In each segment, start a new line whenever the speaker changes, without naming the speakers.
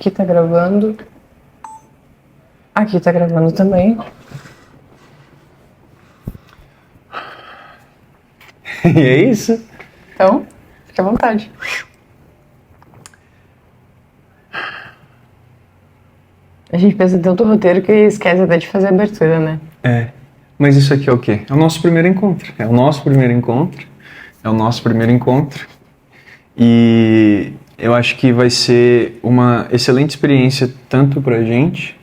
Aqui tá gravando. Aqui tá gravando também.
E é isso.
Então, fique à vontade. A gente pensa em tanto roteiro que esquece até de fazer a abertura, né?
É. Mas isso aqui é o quê? É o nosso primeiro encontro. É o nosso primeiro encontro. É o nosso primeiro encontro. E eu acho que vai ser uma excelente experiência tanto pra gente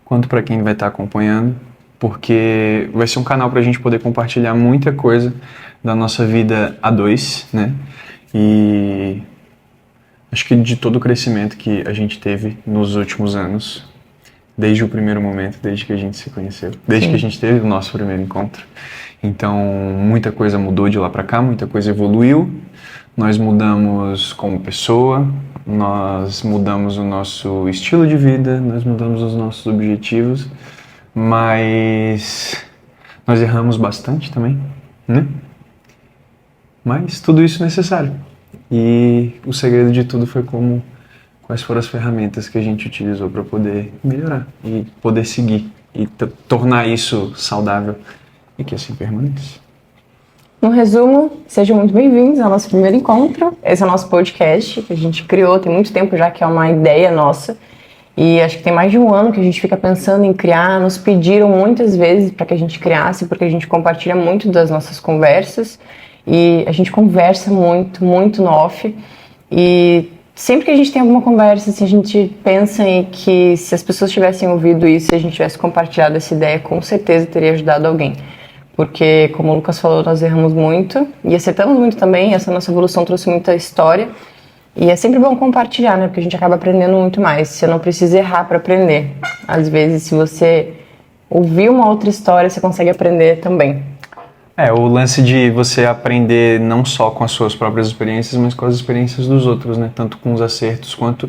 quanto pra quem vai estar acompanhando, porque vai ser um canal pra gente poder compartilhar muita coisa da nossa vida a dois, né? E acho que de todo o crescimento que a gente teve nos últimos anos, desde o primeiro momento, desde que a gente se conheceu, desde
Sim.
que a gente teve o nosso primeiro encontro. Então, muita coisa mudou de lá pra cá, muita coisa evoluiu. Nós mudamos como pessoa, nós mudamos o nosso estilo de vida, nós mudamos os nossos objetivos, mas nós erramos bastante também, né? Mas tudo isso é necessário. E o segredo de tudo foi quais foram as ferramentas que a gente utilizou para poder melhorar e poder seguir e tornar isso saudável e que assim permaneça.
No resumo, sejam muito bem-vindos ao nosso primeiro encontro. Esse é o nosso podcast que a gente criou tem muito tempo já, que é uma ideia nossa. E acho que tem mais de um ano que a gente fica pensando em criar. Nos pediram muitas vezes para que a gente criasse, porque a gente compartilha muito das nossas conversas. E a gente conversa muito, muito no off. E sempre que a gente tem alguma conversa, assim, a gente pensa em que se as pessoas tivessem ouvido isso, se a gente tivesse compartilhado essa ideia, com certeza teria ajudado alguém. Porque, como o Lucas falou, nós erramos muito e acertamos muito também. Essa nossa evolução trouxe muita história. E é sempre bom compartilhar, né? Porque a gente acaba aprendendo muito mais. Você não precisa errar para aprender. Às vezes, se você ouvir uma outra história, você consegue aprender também.
O lance de você aprender não só com as suas próprias experiências, mas com as experiências dos outros, né? Tanto com os acertos quanto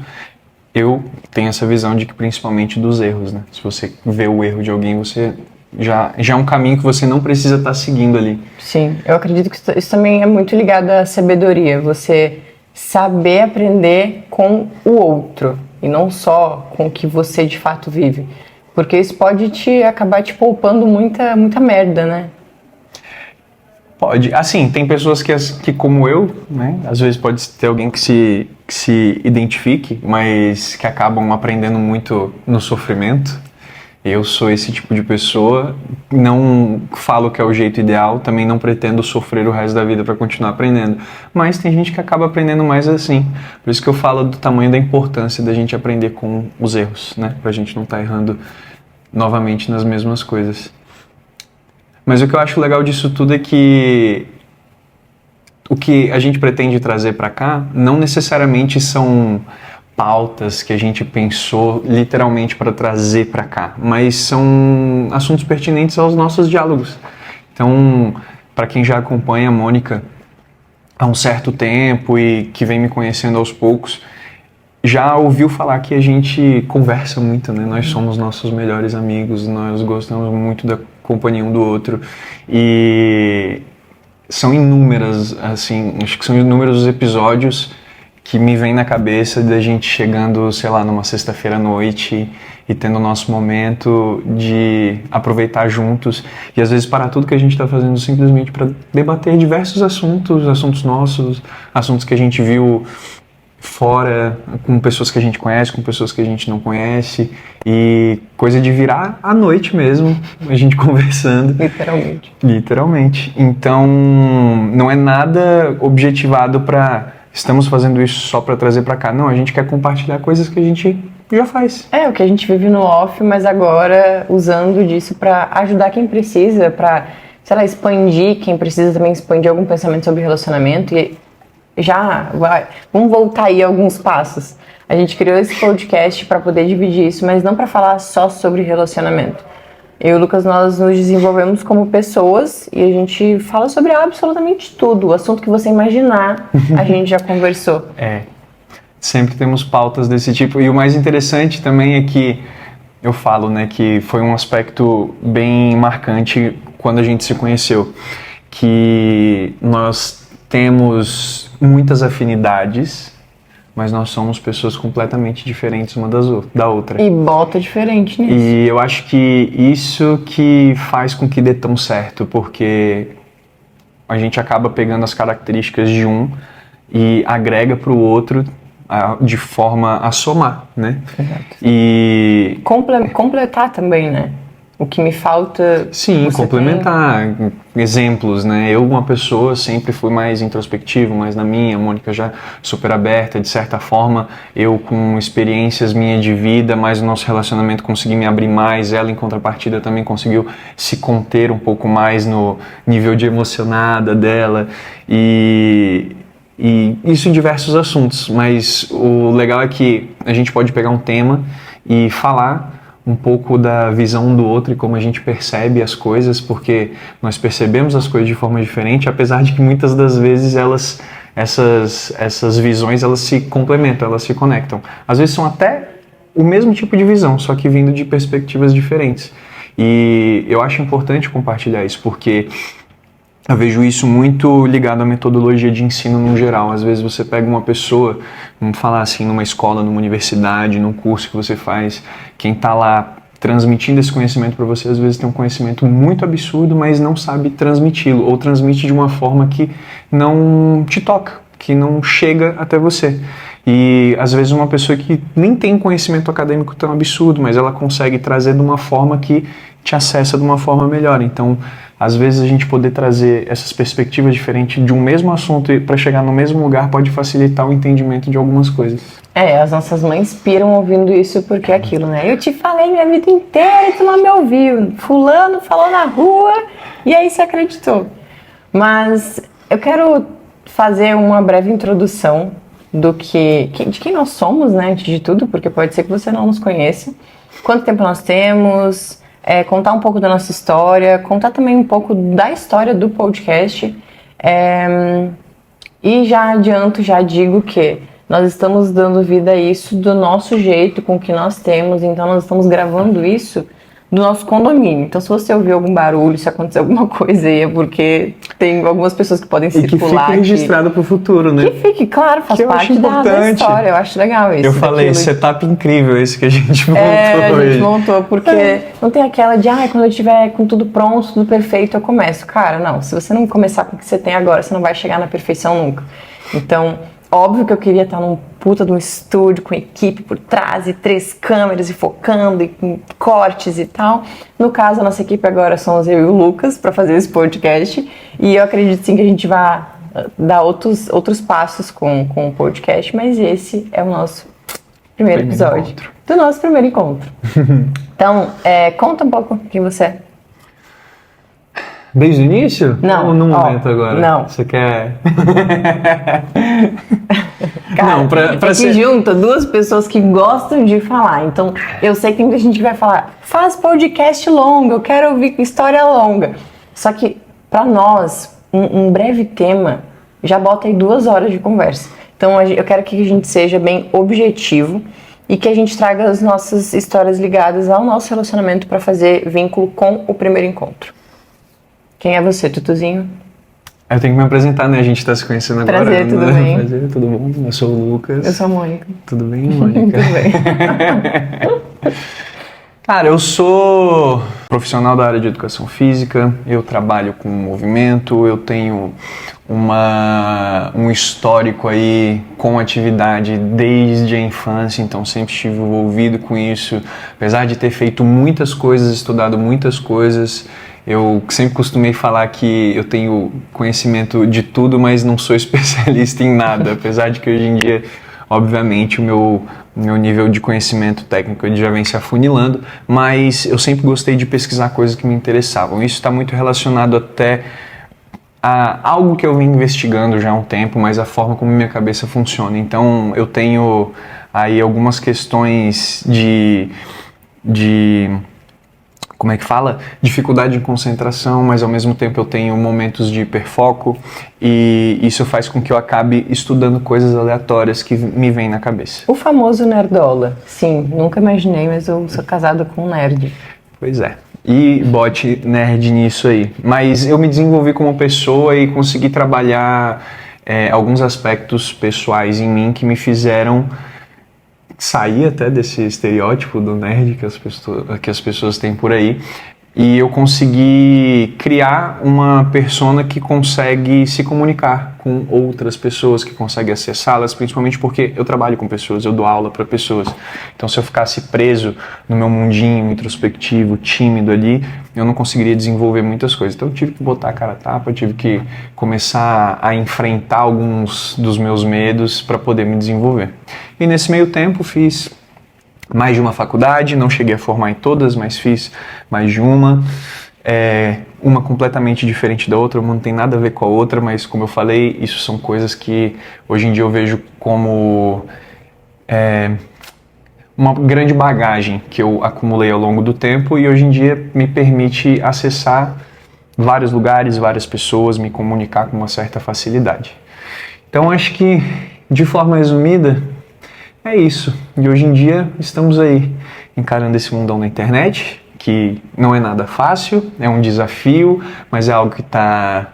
eu tenho essa visão de que principalmente dos erros, né? Se você vê o erro de alguém, você já é um caminho que você não precisa estar seguindo ali.
Sim, eu acredito que isso também é muito ligado à sabedoria. Você saber aprender com o outro e não só com o que você de fato vive. Porque isso pode acabar te poupando muita merda, né?
Pode. Assim, tem pessoas que como eu, né? Às vezes pode ter alguém que se identifique, mas que acabam aprendendo muito no sofrimento. Eu sou esse tipo de pessoa, não falo que é o jeito ideal, também não pretendo sofrer o resto da vida para continuar aprendendo. Mas tem gente que acaba aprendendo mais assim. Por isso que eu falo do tamanho da importância da gente aprender com os erros, né? Pra gente não estar errando novamente nas mesmas coisas. Mas o que eu acho legal disso tudo é que o que a gente pretende trazer para cá não necessariamente são pautas que a gente pensou literalmente para trazer para cá, mas são assuntos pertinentes aos nossos diálogos. Então, para quem já acompanha a Mônica há um certo tempo e que vem me conhecendo aos poucos, já ouviu falar que a gente conversa muito, né? Nós somos nossos melhores amigos, nós gostamos muito da companhia um do outro e são inúmeras, assim, acho que são inúmeros episódios que me vem na cabeça da gente chegando, sei lá, numa sexta-feira à noite e tendo o nosso momento de aproveitar juntos e às vezes parar tudo que a gente está fazendo simplesmente para debater diversos assuntos nossos, assuntos que a gente viu fora, com pessoas que a gente conhece, com pessoas que a gente não conhece e coisa de virar à noite mesmo, a gente conversando. Literalmente. Então, não é nada objetivado para estamos fazendo isso só para trazer para cá. Não, a gente quer compartilhar coisas que a gente já faz.
É, o que a gente vive no off, mas agora usando disso para ajudar quem precisa, para, sei lá, expandir quem precisa também expandir algum pensamento sobre relacionamento e vamos voltar aí alguns passos. A gente criou esse podcast para poder dividir isso, mas não para falar só sobre relacionamento. Eu e o Lucas, nós nos desenvolvemos como pessoas e a gente fala sobre absolutamente tudo. O assunto que você imaginar, a gente já conversou.
Sempre temos pautas desse tipo. E o mais interessante também é que eu falo, né, que foi um aspecto bem marcante quando a gente se conheceu, que nós temos muitas afinidades, mas nós somos pessoas completamente diferentes uma da outra.
E bota diferente nisso.
E eu acho que isso que faz com que dê tão certo, porque a gente acaba pegando as características de um e agrega para o outro de forma a somar, né?
Exato.
E
completar também, né? O que me falta...
sim, complementar. Exemplos, né? Eu, uma pessoa, sempre fui mais introspectivo, mais na minha. A Mônica já super aberta, de certa forma. Eu, com experiências minhas de vida, mas o nosso relacionamento consegui me abrir mais. Ela, em contrapartida, também conseguiu se conter um pouco mais no nível de emocionada dela. E isso em diversos assuntos. Mas o legal é que a gente pode pegar um tema e falar um pouco da visão do outro e como a gente percebe as coisas, porque nós percebemos as coisas de forma diferente, apesar de que muitas das vezes essas visões elas se complementam, elas se conectam. Às vezes são até o mesmo tipo de visão, só que vindo de perspectivas diferentes. E eu acho importante compartilhar isso, porque eu vejo isso muito ligado à metodologia de ensino no geral. Às vezes você pega uma pessoa, vamos falar assim, numa escola, numa universidade, num curso que você faz, quem está lá transmitindo esse conhecimento para você, às vezes tem um conhecimento muito absurdo, mas não sabe transmiti-lo, ou transmite de uma forma que não te toca, que não chega até você. E às vezes uma pessoa que nem tem um conhecimento acadêmico tão absurdo, mas ela consegue trazer de uma forma que te acessa de uma forma melhor. Então, às vezes a gente poder trazer essas perspectivas diferentes de um mesmo assunto para chegar no mesmo lugar pode facilitar o entendimento de algumas coisas.
As nossas mães piram ouvindo isso porque é aquilo, né? Eu te falei minha vida inteira e tu não me ouviu. Fulano falou na rua e aí você acreditou. Mas eu quero fazer uma breve introdução de quem nós somos, né? Antes de tudo, porque pode ser que você não nos conheça. Quanto tempo nós temos... contar um pouco da nossa história, contar também um pouco da história do podcast. E já adianto, já digo que nós estamos dando vida a isso do nosso jeito, com o que nós temos, então nós estamos gravando isso do nosso condomínio. Então, se você ouvir algum barulho, se acontecer alguma coisa aí, é porque tem algumas pessoas que podem circular.
Que fique registrado para o futuro, né?
Que fique, claro, faz parte da história. Eu acho legal isso.
Eu falei, setup incrível esse que a gente montou
a gente montou, porque não tem aquela de, quando eu tiver com tudo pronto, tudo perfeito, eu começo. Cara, não, se você não começar com o que você tem agora, você não vai chegar na perfeição nunca. Então, óbvio que eu queria estar num puta de um estúdio com equipe por trás e 3 câmeras e focando e com cortes e tal. No caso, a nossa equipe agora somos eu e o Lucas para fazer esse podcast e eu acredito sim que a gente vai dar outros passos com o podcast, mas esse é o nosso primeiro episódio do nosso primeiro encontro. Então, conta um pouco quem você é.
Desde o início?
Não.
Ou no momento agora?
Não.
Você quer...
Cara, não, pra ser... que junta 2 pessoas que gostam de falar. Então, eu sei que tem muita gente que vai falar, faz podcast longo, eu quero ouvir história longa. Só que, pra nós, um breve tema já bota aí 2 horas de conversa. Então, eu quero que a gente seja bem objetivo e que a gente traga as nossas histórias ligadas ao nosso relacionamento para fazer vínculo com o primeiro encontro. Quem é você, Tutuzinho?
Eu tenho que me apresentar, né? A gente tá se conhecendo agora.
Prazer, tudo bem?
Prazer, tudo bom? Eu sou o Lucas.
Eu sou a Mônica.
Tudo bem, Mônica?
Tudo bem.
Cara, eu sou profissional da área de educação física, eu trabalho com movimento, eu tenho um histórico aí com atividade desde a infância, então sempre estive envolvido com isso. Apesar de ter feito muitas coisas, estudado muitas coisas, eu sempre costumei falar que eu tenho conhecimento de tudo, mas não sou especialista em nada, apesar de que hoje em dia, obviamente, o meu nível de conhecimento técnico ele já vem se afunilando, mas eu sempre gostei de pesquisar coisas que me interessavam. Isso está muito relacionado até a algo que eu venho investigando já há um tempo, mas a forma como minha cabeça funciona. Então, eu tenho aí algumas questões de como é que fala? Dificuldade em concentração, mas ao mesmo tempo eu tenho momentos de hiperfoco e isso faz com que eu acabe estudando coisas aleatórias que me vêm na cabeça.
O famoso nerdola. Sim, nunca imaginei, mas eu sou casado com um nerd.
Pois é. E bote nerd nisso aí. Mas eu me desenvolvi como pessoa e consegui trabalhar alguns aspectos pessoais em mim que me fizeram sair até desse estereótipo do nerd que as pessoas têm por aí. E eu consegui criar uma persona que consegue se comunicar com outras pessoas, que consegue acessá-las, principalmente porque eu trabalho com pessoas, eu dou aula para pessoas. Então, se eu ficasse preso no meu mundinho introspectivo, tímido ali, eu não conseguiria desenvolver muitas coisas. Então, eu tive que botar a cara a tapa, eu tive que começar a enfrentar alguns dos meus medos para poder me desenvolver. E nesse meio tempo, fiz mais de uma faculdade, não cheguei a formar em todas, mas fiz mais de uma. Uma completamente diferente da outra, uma não tem nada a ver com a outra, mas como eu falei, isso são coisas que hoje em dia eu vejo como uma grande bagagem que eu acumulei ao longo do tempo e hoje em dia me permite acessar vários lugares, várias pessoas, me comunicar com uma certa facilidade. Então acho que, de forma resumida, é isso. E hoje em dia estamos aí encarando esse mundão na internet, que não é nada fácil, é um desafio, mas é algo que tá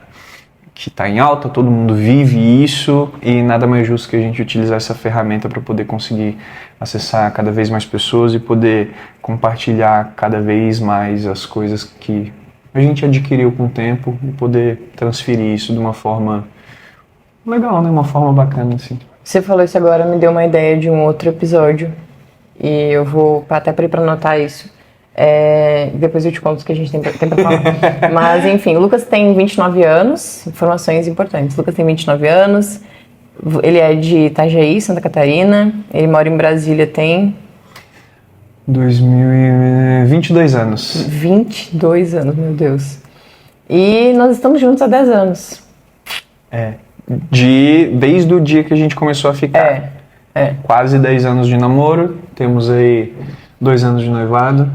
em alta, todo mundo vive isso e nada mais justo que a gente utilizar essa ferramenta para poder conseguir acessar cada vez mais pessoas e poder compartilhar cada vez mais as coisas que a gente adquiriu com o tempo e poder transferir isso de uma forma legal, né? Uma forma bacana, assim.
Você falou isso agora, me deu uma ideia de um outro episódio. E eu vou até para ir para anotar isso. Depois eu te conto o que a gente tem pra falar. Mas, enfim, o Lucas tem 29 anos. Informações importantes. O Lucas tem 29 anos. Ele é de Itajaí, Santa Catarina. Ele mora em Brasília, tem...
22 anos.
22 anos, meu Deus. E nós estamos juntos há 10 anos.
Desde o dia que a gente começou a ficar. Quase 10 anos de namoro. Temos aí 2 anos de noivado.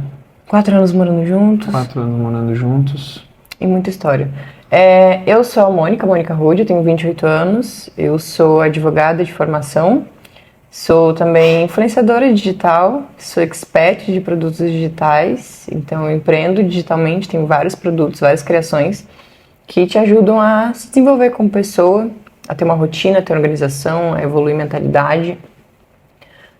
4 anos morando juntos.
4 anos morando juntos.
E muita história. Eu sou a Mônica Rude, eu tenho 28 anos. Eu sou advogada de formação. Sou também influenciadora digital. Sou expert de produtos digitais. Então eu empreendo digitalmente, tenho vários produtos, várias criações que te ajudam a se desenvolver como pessoa, a ter uma rotina, a ter organização, a evoluir mentalidade.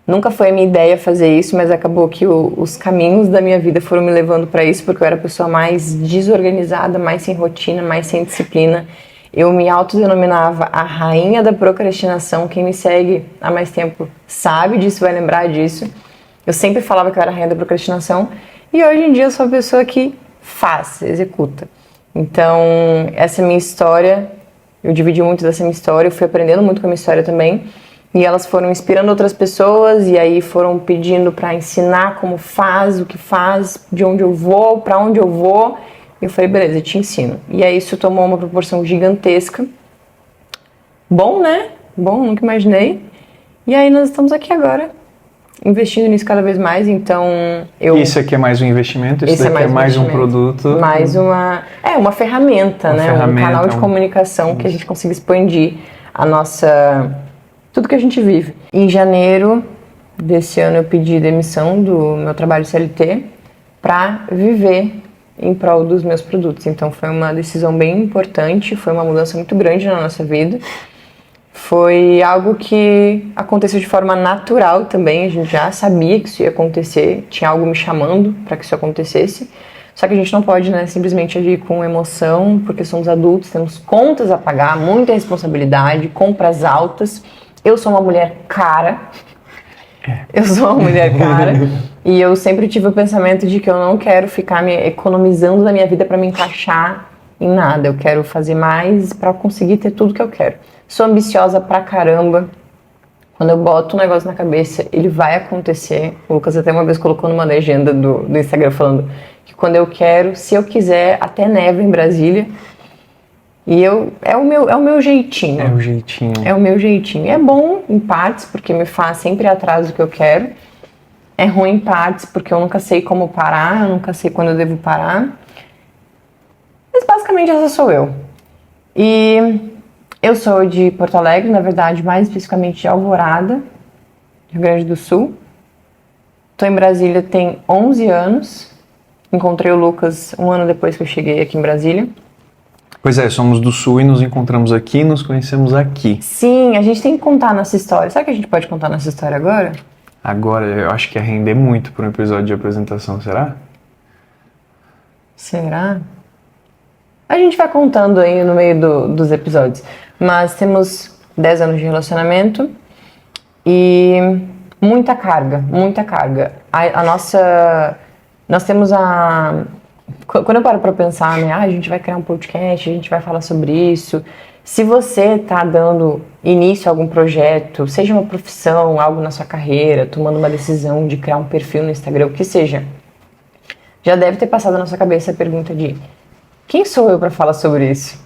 Nunca foi a minha ideia fazer isso, mas acabou que os caminhos da minha vida foram me levando para isso, porque eu era a pessoa mais desorganizada, mais sem rotina, mais sem disciplina. Eu me autodenominava a rainha da procrastinação. Quem me segue há mais tempo sabe disso, vai lembrar disso. Eu sempre falava que eu era a rainha da procrastinação e hoje em dia eu sou a pessoa que faz, executa. Então, essa é a minha história, eu dividi muito dessa minha história, eu fui aprendendo muito com a minha história também, e elas foram inspirando outras pessoas, e aí foram pedindo para ensinar como faz, o que faz, de onde eu vou, para onde eu vou, e eu falei, beleza, eu te ensino. E aí isso tomou uma proporção gigantesca. Bom, né? Bom, nunca imaginei. E aí nós estamos aqui agora, investindo nisso cada vez mais, então
Isso aqui é mais um investimento, isso daqui é mais um produto.
Mais uma ferramenta, né? Um canal de comunicação que a gente consiga expandir tudo que a gente vive. Em janeiro desse ano eu pedi demissão do meu trabalho CLT para viver em prol dos meus produtos. Então foi uma decisão bem importante, foi uma mudança muito grande na nossa vida. Foi algo que aconteceu de forma natural também, a gente já sabia que isso ia acontecer, tinha algo me chamando para que isso acontecesse, só que a gente não pode, né, simplesmente agir com emoção, porque somos adultos, temos contas a pagar, muita responsabilidade, compras altas. Eu sou uma mulher cara, e eu sempre tive o pensamento de que eu não quero ficar me economizando da minha vida para me encaixar em nada, eu quero fazer mais para conseguir ter tudo que eu quero. Sou ambiciosa pra caramba. Quando eu boto um negócio na cabeça, ele vai acontecer. O Lucas até uma vez colocou numa legenda do Instagram falando que quando eu quero, se eu quiser, até neva em Brasília. E é o meu jeitinho.
É o jeitinho.
É o meu jeitinho. É bom em partes, porque me faz sempre ir atrás do que eu quero. É ruim em partes, porque eu nunca sei como parar, eu nunca sei quando eu devo parar. Mas basicamente essa sou eu. E eu sou de Porto Alegre, na verdade, mais especificamente de Alvorada, Rio Grande do Sul. Estou em Brasília tem 11 anos. Encontrei o Lucas um ano depois que eu cheguei aqui em Brasília.
Pois é, somos do Sul e nos encontramos aqui, nos conhecemos aqui.
Sim, a gente tem que contar nossa história. Sabe que a gente pode contar nossa história agora?
Agora, eu acho que ia render muito para um episódio de apresentação, será?
Será? A gente vai contando aí no meio dos episódios. Mas temos 10 anos de relacionamento e muita carga, muita carga. A nossa... Nós temos a... Quando eu paro pra pensar, né? A gente vai criar um podcast, a gente vai falar sobre isso. Se você tá dando início a algum projeto, seja uma profissão, algo na sua carreira, tomando uma decisão de criar um perfil no Instagram, o que seja, já deve ter passado na sua cabeça a pergunta de: quem sou eu pra falar sobre isso?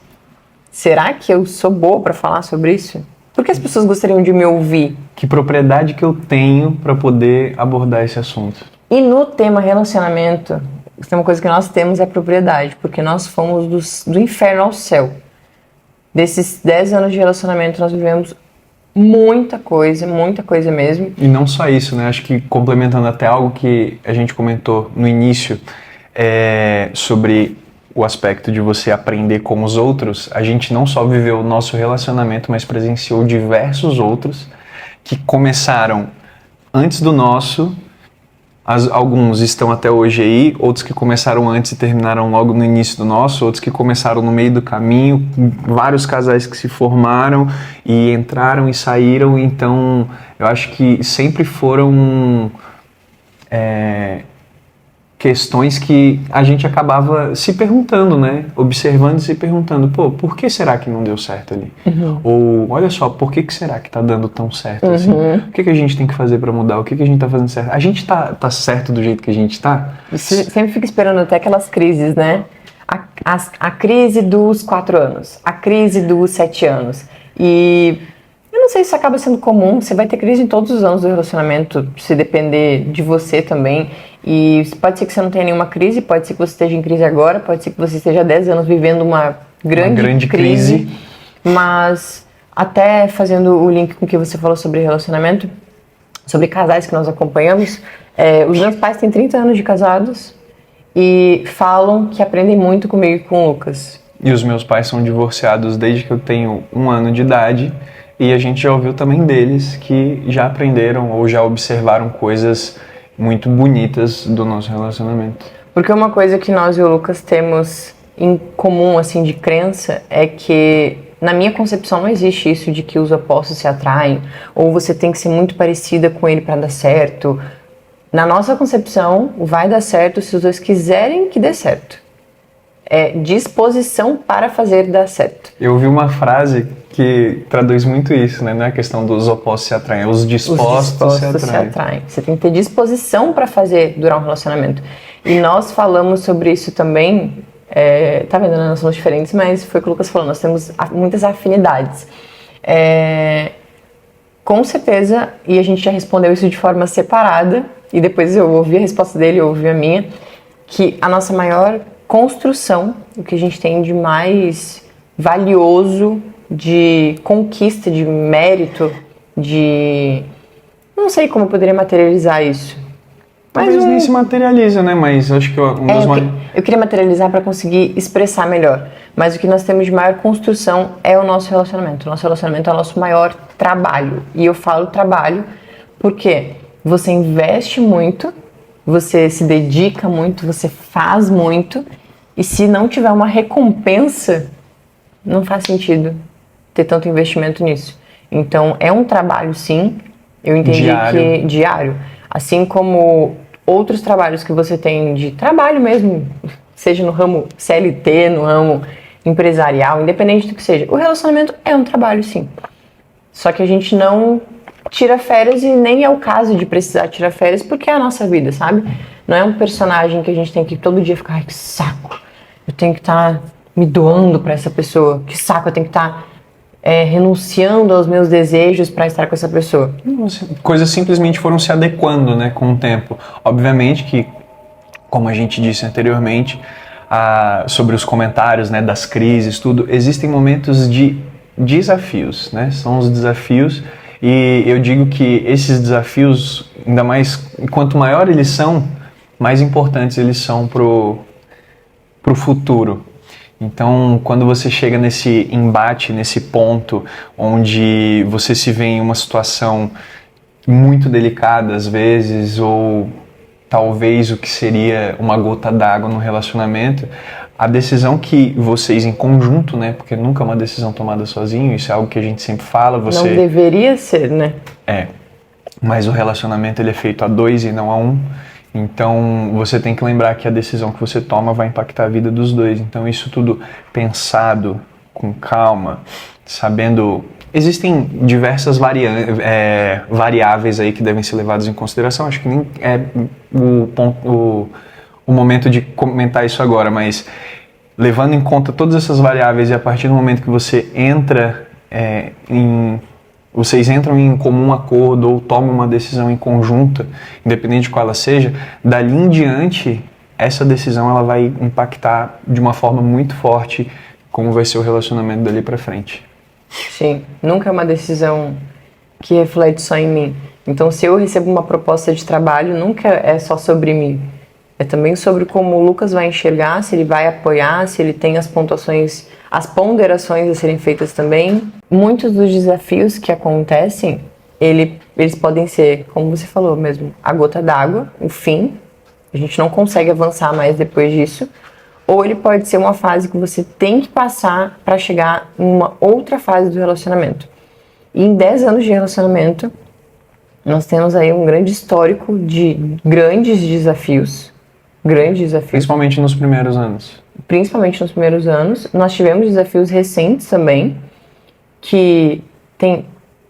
Será que eu sou boa pra falar sobre isso? Por que as pessoas gostariam de me ouvir?
Que propriedade que eu tenho para poder abordar esse assunto?
E no tema relacionamento, tem uma coisa que nós temos é propriedade, porque nós fomos do inferno ao céu. Desses 10 anos de relacionamento, nós vivemos muita coisa mesmo.
E não só isso, né? Acho que complementando até algo que a gente comentou no início, sobre o aspecto de você aprender com os outros, a gente não só viveu o nosso relacionamento, mas presenciou diversos outros que começaram antes do nosso. Alguns estão até hoje aí, outros que começaram antes e terminaram logo no início do nosso, outros que começaram no meio do caminho, vários casais que se formaram e entraram e saíram. Então eu acho que sempre foram questões que a gente acabava se perguntando, né? Observando e se perguntando, pô, por que será que não deu certo ali?
Uhum.
Ou, olha só, por que será que tá dando tão certo assim? O que a gente tem que fazer para mudar? O que a gente tá fazendo certo? A gente tá certo do jeito que a gente tá?
Você sempre fica esperando até aquelas crises, né? A crise dos 4 anos, a crise dos 7 anos. E eu não sei se isso acaba sendo comum, você vai ter crise em todos os anos do relacionamento, se depender de você também. E pode ser que você não tenha nenhuma crise, pode ser que você esteja em crise agora, pode ser que você esteja há 10 anos vivendo uma grande crise. Mas até fazendo o link com o que você falou sobre relacionamento, sobre casais que nós acompanhamos, os meus pais têm 30 anos de casados e falam que aprendem muito comigo e com o Lucas.
E os meus pais são divorciados desde que eu tenho 1 ano de idade. E a gente já ouviu também deles que já aprenderam ou já observaram coisas muito bonitas do nosso relacionamento.
Porque uma coisa que nós e o Lucas temos em comum, assim, de crença, é que na minha concepção não existe isso de que os opostos se atraem, ou você tem que ser muito parecida com ele para dar certo. Na nossa concepção, vai dar certo se os dois quiserem que dê certo. É disposição para fazer dar certo.
Eu ouvi uma frase que traduz muito isso, né? Não é a questão dos opostos se atraem, é os dispostos se atraem.
Você tem que ter disposição para fazer durar um relacionamento. E nós falamos sobre isso também, tá vendo, né? Nós somos diferentes, mas foi o que o Lucas falou, nós temos muitas afinidades. Com certeza, e a gente já respondeu isso de forma separada, e depois eu ouvi a resposta dele, eu ouvi a minha, que a nossa maior construção, o que a gente tem de mais valioso, de conquista, de mérito, de... não sei como eu poderia materializar isso.
Talvez nem se materializa, né? Mas acho que
eu queria materializar para conseguir expressar melhor. Mas o que nós temos de maior construção é o nosso relacionamento. O nosso relacionamento é o nosso maior trabalho. E eu falo trabalho porque você investe muito, você se dedica muito, você faz muito, e se não tiver uma recompensa, não faz sentido ter tanto investimento nisso. Então, é um trabalho, sim. Eu entendi que diário. Assim como outros trabalhos que você tem de trabalho mesmo, seja no ramo CLT, no ramo empresarial, independente do que seja. O relacionamento é um trabalho, sim. Só que a gente não tira férias e nem é o caso de precisar tirar férias porque é a nossa vida, sabe? Não é um personagem que a gente tem que todo dia ficar, ai, que saco, eu tenho que estar me doando pra essa pessoa, que saco, eu tenho que estar renunciando aos meus desejos para estar com essa pessoa.
Coisas simplesmente foram se adequando, né, com o tempo. Obviamente que, como a gente disse anteriormente, sobre os comentários, né, das crises, tudo, existem momentos de desafios, né? São os desafios, e eu digo que esses desafios, ainda mais, quanto maior eles são, mais importantes eles são pro futuro. Então, quando você chega nesse embate, nesse ponto onde você se vê em uma situação muito delicada às vezes, ou talvez o que seria uma gota d'água no relacionamento, a decisão que vocês em conjunto, né, porque nunca é uma decisão tomada sozinho, isso é algo que a gente sempre fala,
Não deveria ser, né?
Mas o relacionamento ele é feito a dois e não a um. Então, você tem que lembrar que a decisão que você toma vai impactar a vida dos dois. Então, isso tudo pensado, com calma, sabendo... Existem diversas variáveis aí que devem ser levadas em consideração. Acho que nem é o momento de comentar isso agora, mas levando em conta todas essas variáveis e a partir do momento que você entra vocês entram em comum acordo ou tomam uma decisão em conjunta, independente de qual ela seja, dali em diante, essa decisão ela vai impactar de uma forma muito forte como vai ser o relacionamento dali para frente.
Sim, nunca é uma decisão que reflete só em mim. Então, se eu recebo uma proposta de trabalho, nunca é só sobre mim. É também sobre como o Lucas vai enxergar, se ele vai apoiar, se ele tem as pontuações, as ponderações a serem feitas também. Muitos dos desafios que acontecem, eles podem ser, como você falou mesmo, a gota d'água, o fim. A gente não consegue avançar mais depois disso. Ou ele pode ser uma fase que você tem que passar para chegar em uma outra fase do relacionamento. E em 10 anos de relacionamento, nós temos aí um grande histórico de grandes desafios.
Principalmente nos primeiros anos.
Principalmente nos primeiros anos. Nós tivemos desafios recentes também, que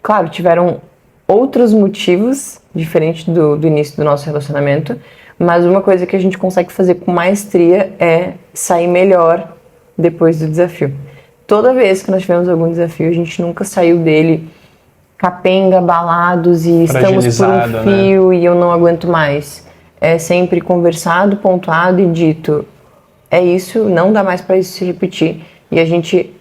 claro, tiveram outros motivos diferentes do início do nosso relacionamento, mas uma coisa que a gente consegue fazer com maestria é sair melhor depois do desafio. Toda vez que nós tivemos algum desafio, a gente nunca saiu dele capenga, abalados e estamos por um fio, né? E eu não aguento mais. É sempre conversado, pontuado e dito, é isso, não dá mais para isso se repetir. E a gente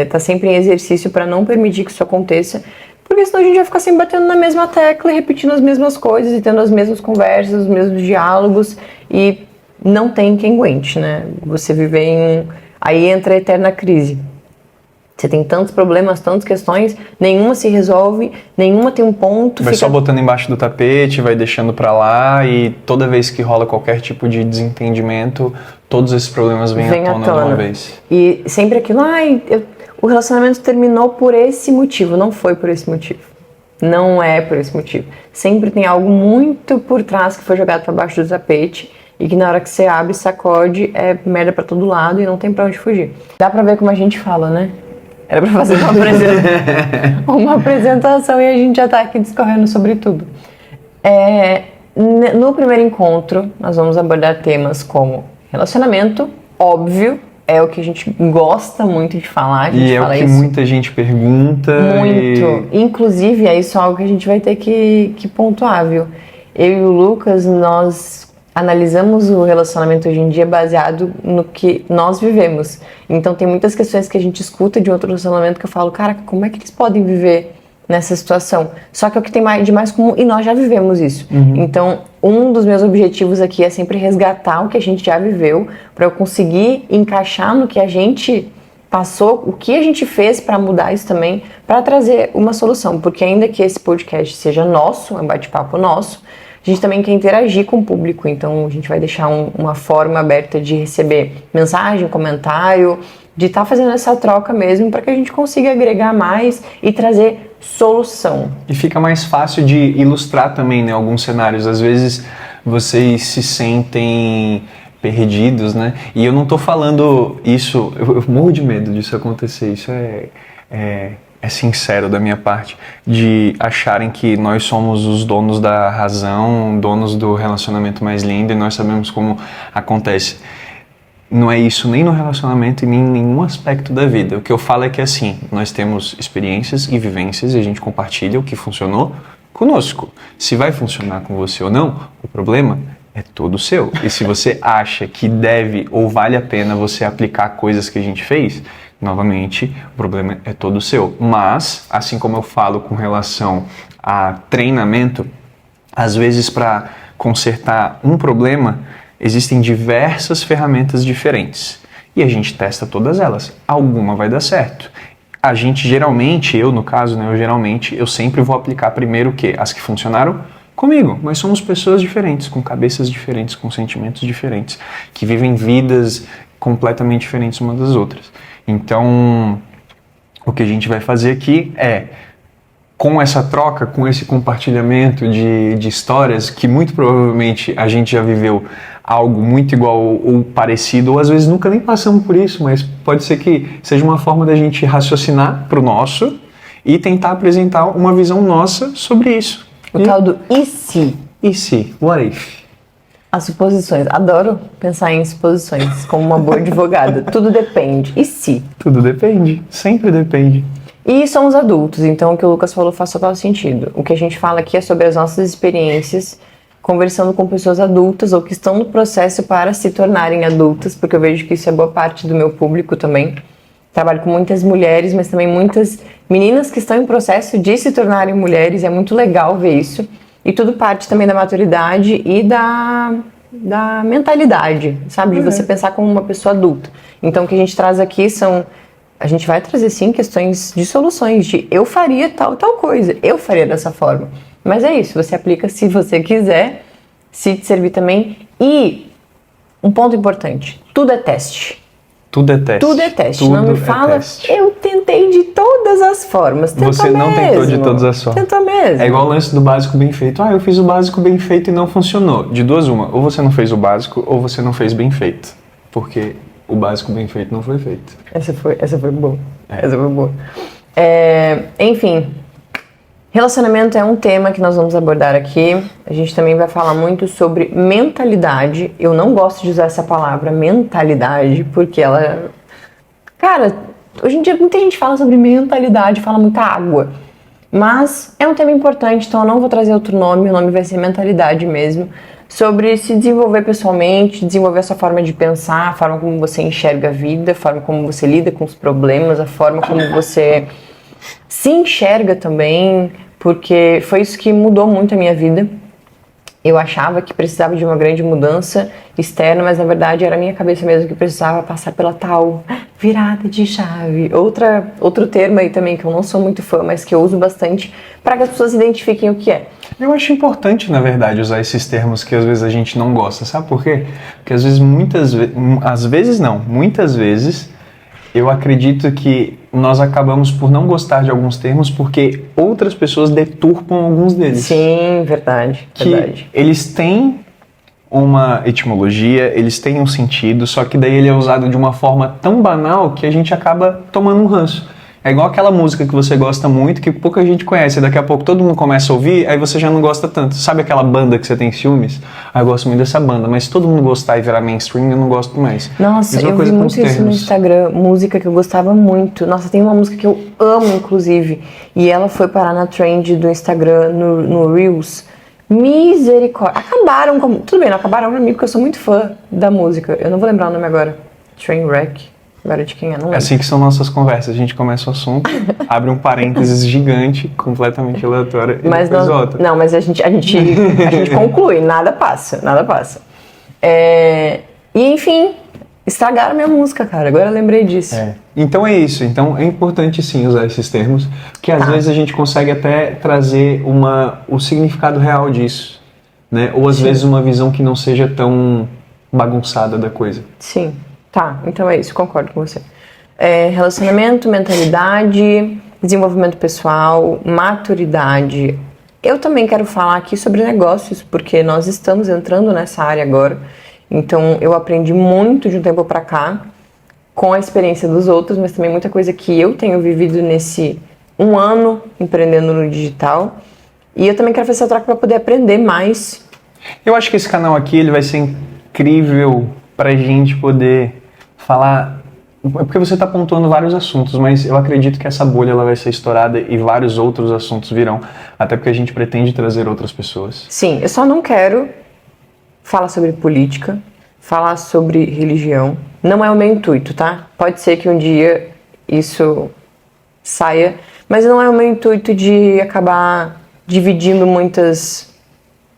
tá sempre em exercício para não permitir que isso aconteça, porque senão a gente vai ficar sempre batendo na mesma tecla e repetindo as mesmas coisas e tendo as mesmas conversas, os mesmos diálogos, e não tem quem aguente, né? Você viver aí entra a eterna crise. Você tem tantos problemas, tantas questões, nenhuma se resolve, nenhuma tem um ponto.
Vai só botando embaixo do tapete, vai deixando pra lá, e toda vez que rola qualquer tipo de desentendimento, todos esses problemas vêm à tona de uma vez.
E sempre aquilo, o relacionamento terminou por esse motivo. Não foi por esse motivo. Não é por esse motivo. Sempre tem algo muito por trás que foi jogado pra baixo do tapete e que na hora que você abre, sacode, é merda pra todo lado e não tem pra onde fugir. Dá pra ver como a gente fala, né? Era pra fazer uma apresentação e a gente já tá aqui discorrendo sobre tudo. No primeiro encontro, nós vamos abordar temas como relacionamento, óbvio, é o que a gente gosta muito de falar. A gente fala
o que muita gente pergunta.
Muito. Inclusive, é isso algo que a gente vai ter que pontuar, viu? Eu e o Lucas, nós analisamos o relacionamento hoje em dia baseado no que nós vivemos. Então tem muitas questões que a gente escuta de outro relacionamento que eu falo, cara, como é que eles podem viver nessa situação? Só que é o que tem de mais comum e nós já vivemos isso. Então um dos meus objetivos aqui é sempre resgatar o que a gente já viveu para eu conseguir encaixar no que a gente passou, o que a gente fez para mudar isso também, para trazer uma solução. Porque ainda que esse podcast seja nosso, é um bate-papo nosso, a gente também quer interagir com o público, então a gente vai deixar uma forma aberta de receber mensagem, comentário, de estar fazendo essa troca mesmo para que a gente consiga agregar mais e trazer solução.
E fica mais fácil de ilustrar também, né, alguns cenários. Às vezes vocês se sentem perdidos, né? E eu não tô falando isso, eu morro de medo disso acontecer, isso é sincero da minha parte, de acharem que nós somos os donos da razão, donos do relacionamento mais lindo e nós sabemos como acontece. Não é isso nem no relacionamento e nem em nenhum aspecto da vida. O que eu falo é que assim, nós temos experiências e vivências e a gente compartilha o que funcionou conosco. Se vai funcionar com você ou não, o problema é todo seu. E se você acha que deve ou vale a pena você aplicar coisas que a gente fez, novamente, o problema é todo seu. Mas, assim como eu falo com relação a treinamento, às vezes para consertar um problema, Existem diversas ferramentas diferentes e a gente testa todas elas. Alguma vai dar certo. A gente geralmente, eu no caso, né, eu sempre vou aplicar primeiro o quê? As que funcionaram comigo, mas somos pessoas diferentes, com cabeças diferentes, com sentimentos diferentes, que vivem vidas completamente diferentes umas das outras. Então, o que a gente vai fazer aqui é, com essa troca, com esse compartilhamento de histórias, que muito provavelmente a gente já viveu algo muito igual ou parecido, ou às vezes nunca nem passamos por isso, mas pode ser que seja uma forma da gente raciocinar para o nosso e tentar apresentar uma visão nossa sobre isso.
O tal do e se?
E se? What if?
As suposições. Adoro pensar em suposições, como uma boa advogada. Tudo depende. E se?
Tudo depende. Sempre depende.
E somos adultos, então o que o Lucas falou faz total sentido. O que a gente fala aqui é sobre as nossas experiências conversando com pessoas adultas ou que estão no processo para se tornarem adultas, porque eu vejo que isso é boa parte do meu público também. Trabalho com muitas mulheres, mas também muitas meninas que estão em processo de se tornarem mulheres. É muito legal ver isso. E tudo parte também da maturidade e da mentalidade, sabe? De você pensar como uma pessoa adulta. Então, o que a gente traz aqui são... A gente vai trazer, sim, questões de soluções, de eu faria tal coisa, eu faria dessa forma. Mas é isso, você aplica se você quiser, se te servir também. E um ponto importante, tudo é teste.
Tudo é teste.
Tudo é teste.
Tudo
não me fala, eu tentei de todas as formas. Tenta
você não
mesmo.
tentou de todas as formas.
Tenta mesmo.
É igual o lance do básico bem feito. Ah, eu fiz o básico bem feito e não funcionou. De duas uma, ou você não fez o básico ou você não fez bem feito. Porque o básico bem feito não foi feito.
Essa foi boa. Essa foi boa. Enfim, relacionamento é um tema que nós vamos abordar aqui. A gente também vai falar muito sobre mentalidade. Eu não gosto de usar essa palavra, mentalidade, porque ela... Cara, hoje em dia muita gente fala sobre mentalidade, fala muita água. Mas é um tema importante, então eu não vou trazer outro nome, o nome vai ser mentalidade mesmo. Sobre se desenvolver pessoalmente, desenvolver a sua forma de pensar, a forma como você enxerga a vida, a forma como você lida com os problemas, a forma como você se enxerga também, porque foi isso que mudou muito a minha vida. Eu achava que precisava de uma grande mudança externa, mas na verdade era a minha cabeça mesmo que precisava passar pela tal virada de chave. Outro termo aí também que eu não sou muito fã, mas que eu uso bastante para que as pessoas identifiquem o que é.
Eu acho importante, na verdade, usar esses termos que às vezes a gente não gosta. Sabe por quê? Porque às vezes, muitas vezes, eu acredito que nós acabamos por não gostar de alguns termos porque outras pessoas deturpam alguns deles.
Sim, verdade.
Eles têm uma etimologia, eles têm um sentido, só que daí ele é usado de uma forma tão banal que a gente acaba tomando um ranço. É igual aquela música que você gosta muito, que pouca gente conhece, daqui a pouco todo mundo começa a ouvir, aí você já não gosta tanto. Sabe aquela banda que você tem ciúmes? Ah, eu gosto muito dessa banda, mas se todo mundo gostar e virar mainstream, eu não gosto mais.
Nossa, eu vi muito isso no Instagram, música que eu gostava muito. Nossa, tem uma música que eu amo, inclusive, e ela foi parar na trend do Instagram, no Reels. Misericórdia. Acabaram com... Tudo bem, não acabaram pra mim, porque eu sou muito fã da música. Eu não vou lembrar o nome agora. Trainwreck. Agora de quem é, não lembro.
É assim que são nossas conversas. A gente começa o assunto, abre um parênteses gigante, completamente aleatório, e depois volta.
Não, mas a gente conclui. Nada passa. E, enfim, estragaram minha música, cara. Agora eu lembrei disso.
Então é isso. Então é importante sim usar esses termos, que às vezes a gente consegue até trazer o significado real disso, né? Ou às vezes uma visão que não seja tão bagunçada da coisa.
Sim. Tá, então é isso, concordo com você. Relacionamento, mentalidade, desenvolvimento pessoal, maturidade. Eu também quero falar aqui sobre negócios, porque nós estamos entrando nessa área agora. Então eu aprendi muito de um tempo pra cá, com a experiência dos outros, mas também muita coisa que eu tenho vivido nesse 1 ano empreendendo no digital. E eu também quero fazer essa troca para poder aprender mais.
Eu acho que esse canal aqui ele vai ser incrível pra gente poder falar, porque você está pontuando vários assuntos, mas eu acredito que essa bolha ela vai ser estourada e vários outros assuntos virão, até porque a gente pretende trazer outras pessoas.
Sim, eu só não quero falar sobre política, falar sobre religião, não é o meu intuito, tá? Pode ser que um dia isso saia, mas não é o meu intuito de acabar dividindo muitas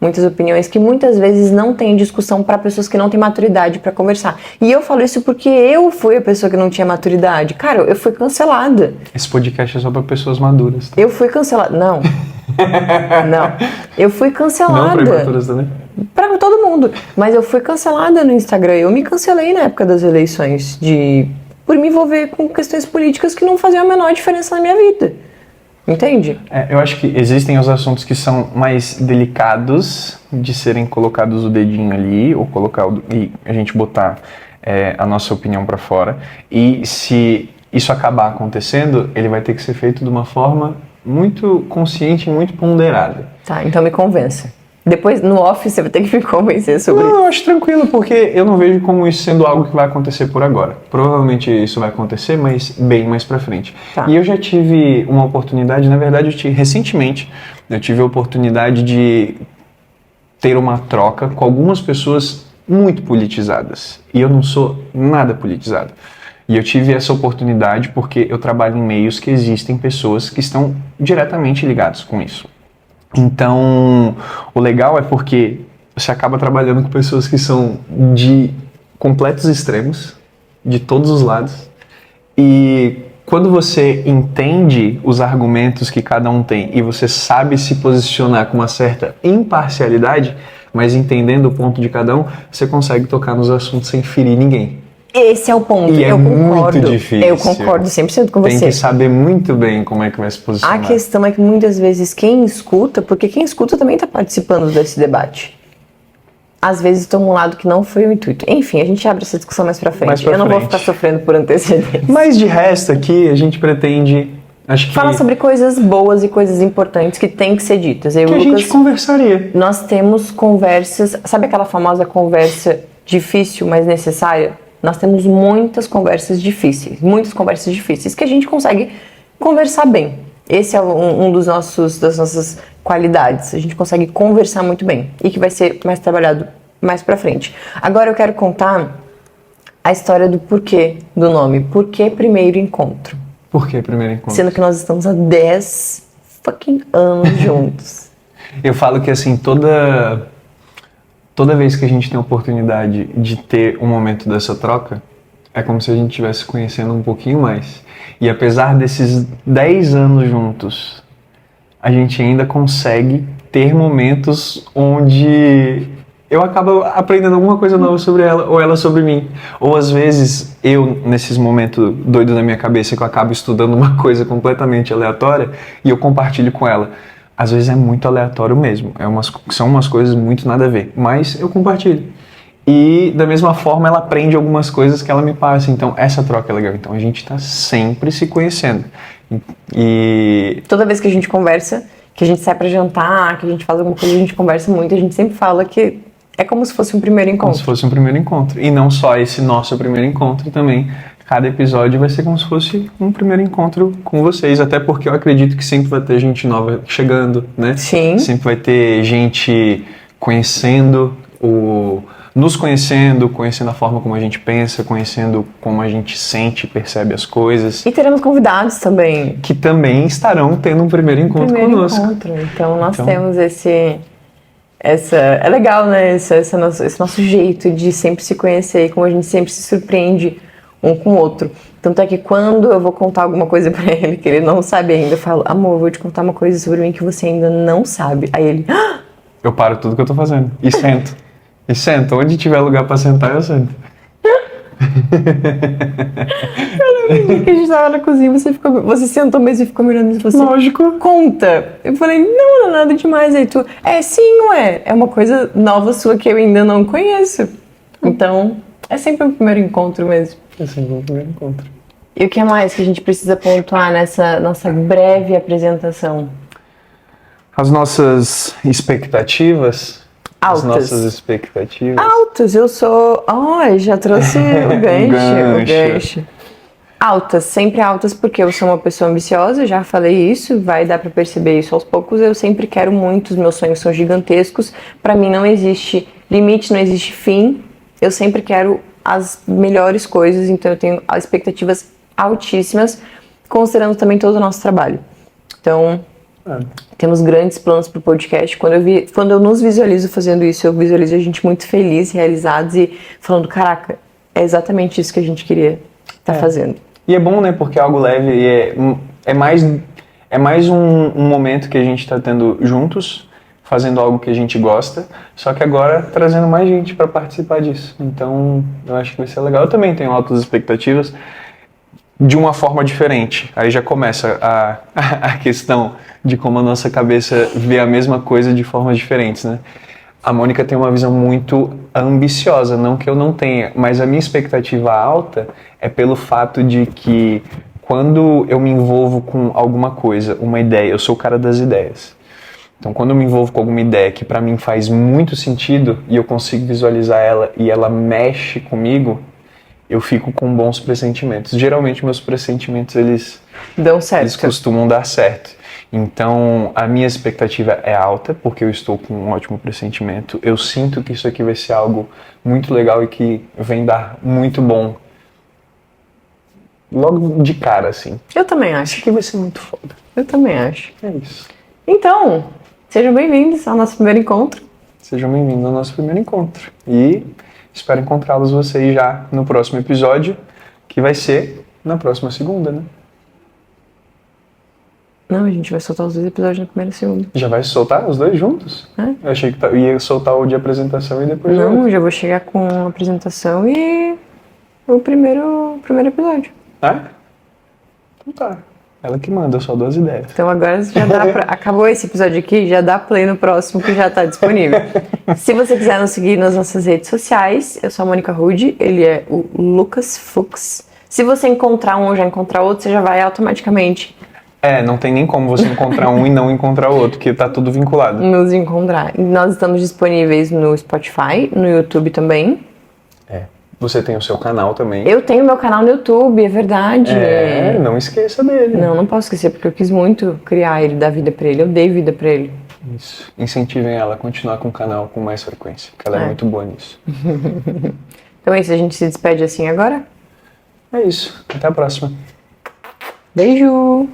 muitas opiniões que muitas vezes não tem discussão para pessoas que não têm maturidade para conversar. E eu falo isso porque eu fui a pessoa que não tinha maturidade. Cara, eu fui cancelada.
Esse podcast é só para pessoas maduras. Tá?
Eu fui cancelada. Não. Não. Eu fui cancelada.
Não para imaturas também?
Pra todo mundo. Mas eu fui cancelada no Instagram. Eu me cancelei na época das eleições por me envolver com questões políticas que não faziam a menor diferença na minha vida. Entende?
Eu acho que existem os assuntos que são mais delicados de serem colocados o dedinho ali, ou e a gente botar a nossa opinião para fora. E se isso acabar acontecendo, ele vai ter que ser feito de uma forma muito consciente e muito ponderada.
Tá, então me convença. Depois, no off, você vai ter que me convencer sobre isso.
Não, eu acho tranquilo, porque eu não vejo como isso sendo algo que vai acontecer por agora. Provavelmente isso vai acontecer, mas bem mais pra frente.
Tá.
E eu já tive uma oportunidade, na verdade, recentemente, eu tive a oportunidade de ter uma troca com algumas pessoas muito politizadas. E eu não sou nada politizado. E eu tive essa oportunidade porque eu trabalho em meios que existem pessoas que estão diretamente ligadas com isso. Então, o legal é porque você acaba trabalhando com pessoas que são de completos extremos, de todos os lados, e quando você entende os argumentos que cada um tem e você sabe se posicionar com uma certa imparcialidade, mas entendendo o ponto de cada um, você consegue tocar nos assuntos sem ferir ninguém.
Esse é o ponto,
E
eu concordo.
Muito difícil.
Eu concordo 100% com você.
Tem que saber muito bem como é que vai se posicionar.
A questão é que muitas vezes quem escuta, porque quem escuta também está participando desse debate. Às vezes toma um lado que não foi o intuito. Enfim, a gente abre essa discussão mais pra frente. Eu não vou ficar sofrendo por antecedência.
Mas de resto aqui, a gente pretende...
Fala sobre coisas boas e coisas importantes que tem que ser ditas. Eu e o Lucas,
a gente conversaria.
Nós temos conversas... Sabe aquela famosa conversa difícil, mas necessária? Nós temos muitas conversas difíceis que a gente consegue conversar bem. Esse é um das nossas qualidades. A gente consegue conversar muito bem e que vai ser mais trabalhado mais pra frente. Agora eu quero contar a história do porquê do nome. Por que primeiro encontro?
Por que primeiro encontro?
Sendo que nós estamos há 10 fucking anos juntos.
Eu falo que assim, toda vez que a gente tem a oportunidade de ter um momento dessa troca, é como se a gente estivesse conhecendo um pouquinho mais. E apesar desses 10 anos juntos, a gente ainda consegue ter momentos onde eu acabo aprendendo alguma coisa nova sobre ela, ou ela sobre mim. Ou às vezes, eu, nesses momentos doidos na minha cabeça, que eu acabo estudando uma coisa completamente aleatória, e eu compartilho com ela. Às vezes é muito aleatório mesmo, são umas coisas muito nada a ver, mas eu compartilho. E da mesma forma ela aprende algumas coisas que ela me passa, então essa troca é legal. Então a gente está sempre se conhecendo. E
toda vez que a gente conversa, que a gente sai pra jantar, que a gente faz alguma coisa, a gente conversa muito, a gente sempre fala que é como se fosse um primeiro encontro.
Como se fosse um primeiro encontro. E não só esse nosso primeiro encontro também. Cada episódio vai ser como se fosse um primeiro encontro com vocês, até porque eu acredito que sempre vai ter gente nova chegando, né?
Sim.
Sempre vai ter gente conhecendo, nos conhecendo a forma como a gente pensa, conhecendo como a gente sente, percebe as coisas.
E teremos convidados também.
Que também estarão tendo um primeiro encontro conosco.
Então nós temos é legal, né? Esse nosso jeito de sempre se conhecer e como a gente sempre se surpreende um com o outro. Tanto é que quando eu vou contar alguma coisa pra ele que ele não sabe ainda, eu falo, amor, eu vou te contar uma coisa sobre mim que você ainda não sabe. Aí ele, ah!
Eu paro tudo que eu tô fazendo e sento. E sento. Onde tiver lugar pra sentar, eu sento.
Eu lembro que a gente tava na cozinha, você sentou mesmo e ficou me olhando e falou assim,
lógico.
Conta. Eu falei, não é nada demais. Aí tu, sim, não é. É uma coisa nova sua que eu ainda não conheço. Então, é sempre um primeiro encontro mesmo.
É sempre um primeiro encontro.
E o que mais que a gente precisa pontuar nessa nossa breve apresentação?
As nossas expectativas.
Altas.
As nossas expectativas.
Altas, eu sou... já trouxe o gancho. Altas, sempre altas, porque eu sou uma pessoa ambiciosa, já falei isso, vai dar pra perceber isso aos poucos. Eu sempre quero muito, os meus sonhos são gigantescos. Pra mim não existe limite, não existe fim. Eu sempre quero as melhores coisas, então eu tenho expectativas altíssimas, considerando também todo o nosso trabalho. Então, Temos grandes planos pro podcast. Quando eu nos visualizo fazendo isso, eu visualizo a gente muito feliz, realizados e falando, caraca, é exatamente isso que a gente queria estar fazendo.
E é bom, né? Porque é algo leve e é mais um momento que a gente está tendo juntos, fazendo algo que a gente gosta, só que agora trazendo mais gente para participar disso. Então, eu acho que vai ser legal. Eu também tenho altas expectativas de uma forma diferente. Aí já começa a questão de como a nossa cabeça vê a mesma coisa de formas diferentes, né? A Mônica tem uma visão muito ambiciosa, não que eu não tenha, mas a minha expectativa alta é pelo fato de que quando eu me envolvo com alguma coisa, uma ideia, eu sou o cara das ideias. Então, quando eu me envolvo com alguma ideia que para mim faz muito sentido e eu consigo visualizar ela e ela mexe comigo, eu fico com bons pressentimentos. Geralmente, meus pressentimentos, eles costumam dar certo. Então, a minha expectativa é alta, porque eu estou com um ótimo pressentimento. Eu sinto que isso aqui vai ser algo muito legal e que vem dar muito bom. Logo de cara, assim.
Eu também acho.
Isso aqui vai ser muito foda.
Eu também acho.
É isso.
Então, sejam bem-vindos ao nosso primeiro encontro.
Sejam bem-vindos ao nosso primeiro encontro. E espero encontrá-los vocês já no próximo episódio, que vai ser na próxima segunda, né?
Não, a gente vai soltar os 2 episódios na primeira e segunda.
Já vai soltar os 2 juntos?
É?
Eu achei que ia soltar o de apresentação e depois
Não, já vou chegar com a apresentação e o primeiro episódio.
É? Então tá. Ela que manda, eu só dou as ideias.
Então agora já dá pra... Acabou esse episódio aqui, já dá play no próximo que já tá disponível. Se você quiser nos seguir nas nossas redes sociais, eu sou a Mônica Rude, ele é o Lucas Fux. Se você encontrar um ou já encontrar outro, você já vai automaticamente...
Não tem nem como você encontrar um e não encontrar outro, porque tá tudo vinculado.
Nos encontrar. Nós estamos disponíveis no Spotify, no YouTube também.
Você tem o seu canal também.
Eu tenho meu canal no YouTube, é verdade.
Não esqueça dele.
Não posso esquecer, porque eu quis muito criar ele, dar vida pra ele. Eu dei vida pra ele.
Isso. Incentivem ela a continuar com o canal com mais frequência, porque ela é muito boa nisso.
Então é isso, a gente se despede assim agora?
É isso. Até a próxima.
Beijo!